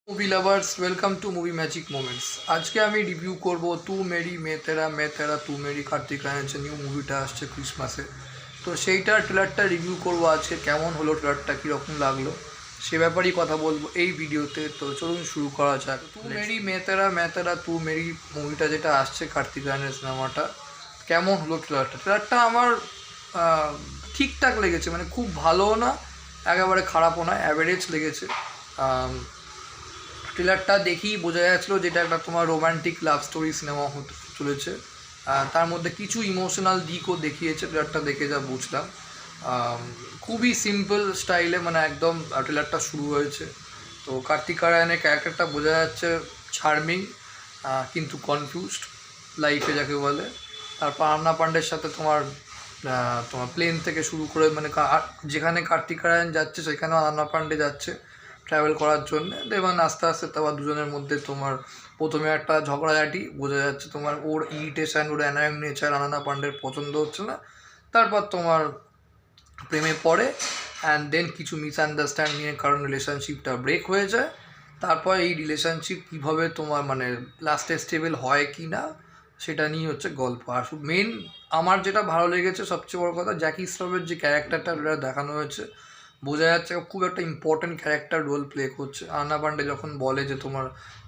Movie lovers welcome to movie magic moments. আজকে আমি review করব তু মেরি মে তেরা তু মেরি কার্তিক রায়নের যে নিউ মুভিটা আসছে ক্রিসমাসে। তো সেইটার ট্রেলারটা রিভিউ করব আজকে। কেমন হলো ট্রেলারটা, কীরকম লাগলো সে ব্যাপারেই কথা বলবো এই ভিডিওতে। তো চলুন শুরু করা যাক। তু মেরি মে তেরা তু মেরি মুভিটা যেটা আসছে কার্তিক রায়নের সিনেমাটা, কেমন হলো ট্রেলারটা আমার ঠিকঠাক লেগেছে, মানে খুব ভালোও না একেবারে খারাপও না, অ্যাভারেজ লেগেছে। ট্রেলারটা দেখেই বোঝা যাচ্ছিলো যেটা একটা তোমার রোম্যান্টিক লাভ স্টোরি সিনেমা হতে চলেছে। তার মধ্যে কিছু ইমোশনাল দিকও দেখিয়েছে ট্রেলারটা দেখে যা বুঝলাম। খুবই সিম্পল স্টাইলে মানে একদম ট্রেলারটা শুরু হয়েছে। তো কার্তিক আরিয়ানের ক্যারেক্টারটা বোঝা যাচ্ছে চার্মিং কিন্তু কনফিউজড লাইফে যাকে বলে। তারপর আন্না পান্ডের সাথে তোমার প্লেন থেকে শুরু করে মানে যেখানে কার্তিক আরিয়ান যাচ্ছে সেখানেও আন্না পান্ডে যাচ্ছে ট্রাভেল করার জন্য। এবং আস্তে আস্তে তোমার দুজনের মধ্যে তোমার প্রথমে একটা ঝগড়াঝাটি বোঝা যাচ্ছে, তোমার ওর ইরিটেশান, ওর অ্যানোয়িং নেচার আন্না পান্ডের পছন্দ হচ্ছে না। তারপর তোমার প্রেমে পড়ে অ্যান্ড দেন কিছু মিসআন্ডারস্ট্যান্ডিংয়ের কারণ রিলেশনশিপটা ব্রেক হয়ে যায়। তারপর এই রিলেশনশিপ কীভাবে তোমার মানে লাস্টে স্টেবল হয় কি না সেটা নিয়ে হচ্ছে গল্প। আর মেন আমার যেটা ভালো লেগেছে সবচেয়ে বড় কথা, জ্যাকি শ্রফের যে ক্যারেক্টারটা দেখানো হয়েছে বোঝা যাচ্ছে খুব একটা ইম্পর্ট্যান্ট ক্যারেক্টার রোল প্লে করছে। আন্না পান্ডে যখন বলে যে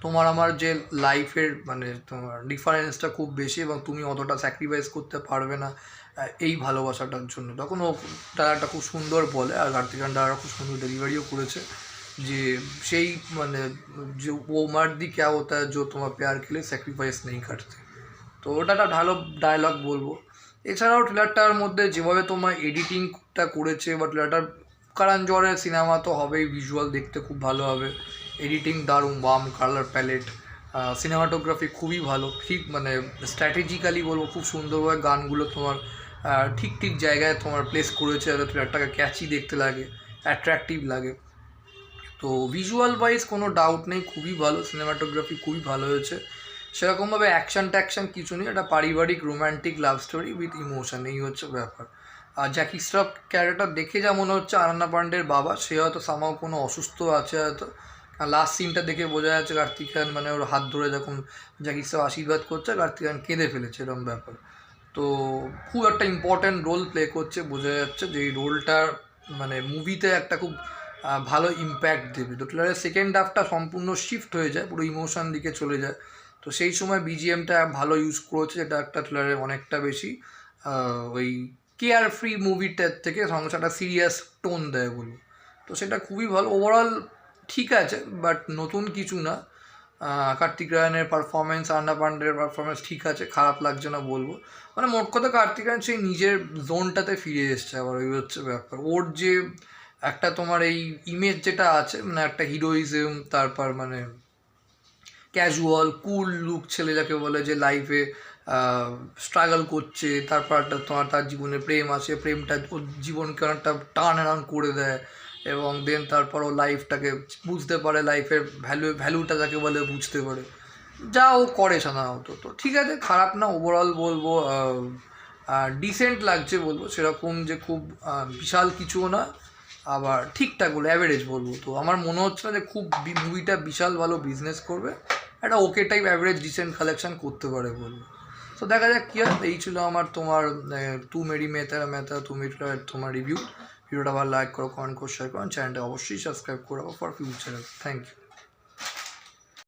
তোমার আমার যে লাইফের মানে তোমার ডিফারেন্সটা খুব বেশি এবং তুমি অতটা স্যাক্রিফাইস করতে পারবে না এই ভালোবাসাটার জন্য, তখন ও ডায়লগটা খুব সুন্দর বলে। আর কার্তিক ডায়লগটা খুব সুন্দর ডেলিভারিও করেছে যে সেই মানে যে ও মার্দি ক্যা হোতা হ্যায় जो তোমার প্যার কে লিয়ে স্যাক্রিফাইস নেই করতে। তো ওটা একটা ভালো ডায়লগ বলবো। এছাড়াও ট্রেলারটার মধ্যে যেভাবে তোমার এডিটিংটা করেছে বা ট্রেলারটার কারণ জোহরের সিনেমা তো হবেই, ভিজুয়াল দেখতে খুব ভালো হবে, এডিটিং দারুণ, বাম কালার প্যালেট, সিনেমাটোগ্রাফি খুবই ভালো, ঠিক মানে স্ট্র্যাটেজিক্যালি বলবো খুব সুন্দরভাবে গানগুলো তোমার ঠিক জায়গায় তোমার প্লেস করেছে যাতে ট্রেলারটাকে ক্যাচি দেখতে লাগে, অ্যাট্রাকটিভ লাগে। তো ভিজুয়াল ওয়াইজ কোনো ডাউট নেই, খুবই ভালো, সিনেমাটোগ্রাফি খুবই ভালো হয়েছে। সেরকমভাবে অ্যাকশন কিছু নেই, একটা পারিবারিক romantic love story with emotion, এই হচ্ছে ব্যাপার। আর জ্যাকি শ্রফ ক্যারেক্টার দেখে যা মনে হচ্ছে আন্না পান্ডের বাবা, সে হয়তো সামাও কোনো অসুস্থ আছে হয়তো। লাস্ট সিনটা দেখে বোঝা যাচ্ছে কার্তিক আরিয়ান মানে ওর হাত ধরে যখন জ্যাকি শ্রফ আশীর্বাদ করছে কার্তিক আরিয়ান কেঁদে ফেলেছে, এরকম ব্যাপার। তো খুব একটা ইম্পর্ট্যান্ট রোল প্লে করছে, বোঝা যাচ্ছে যে এই রোলটার মানে মুভিতে একটা খুব ভালো ইম্প্যাক্ট দেবে। তো ট্রেলারের সেকেন্ড হাফটা সম্পূর্ণ শিফট হয়ে যায়, পুরো ইমোশন দিকে চলে যায়। তো সেই সময় বিজিএমটা ভালো ইউজ করেছে, যেটা একটা ট্রেলারে অনেকটা বেশি ওই কেয়ার ফ্রি মুভিটার থেকে সংসারটা সিরিয়াস টোন দেয় বলবো। তো সেটা খুবই ভালো, ওভারঅল ঠিক আছে, বাট নতুন কিছু না। কার্তিক আরিয়ানের পারফরমেন্স, আন্না পান্ডের পারফরমেন্স ঠিক আছে, খারাপ লাগছে না বলবো। মানে মোট কথা কার্তিক আরিয়ান সেই নিজের জোনটাতে ফিরে এসছে আবার, ওই হচ্ছে ব্যাপার। ওর যে একটা তোমার এই ইমেজ যেটা আছে মানে একটা হিরোইজম, তারপর মানে ক্যাজুয়াল কুল লুক ছেলে যাকে বলে, যে লাইফে স্ট্রাগল করছে, তারপর একটা তোমার তার জীবনে প্রেম আছে, প্রেমটা ওর জীবনকে অনেকটা টার্ন অ্যারাউন্ড করে দেয় এবং দেন তারপর ও লাইফটাকে বুঝতে পারে, লাইফের ভ্যালুটা যাকে বলে বুঝতে পারে, যা ও করে সাধারণত। তো ঠিক আছে, খারাপ না, ওভারঅল বলবো ডিসেন্ট লাগছে বলবো, সেরকম যে খুব বিশাল কিছুও না, আবার ঠিকঠাক বলবো, অ্যাভারেজ বলবো। তো আমার মনে হচ্ছে না যে খুব মুভিটা বিশাল ভালো বিজনেস করবে, একটা okay type average decent collection করতে পারে বলবো। তো দেখা যাক কী হয়। এই ছিল আমার তোমার তু মেরি মে তেরা তু মেরি তোমার রিভিউ। ভিডিওটা ভালো লাইক করো, কমেন্ট করো, শেয়ার করো, চ্যানেলটা অবশ্যই সাবস্ক্রাইব করো ফর ফিউচার। Thank you.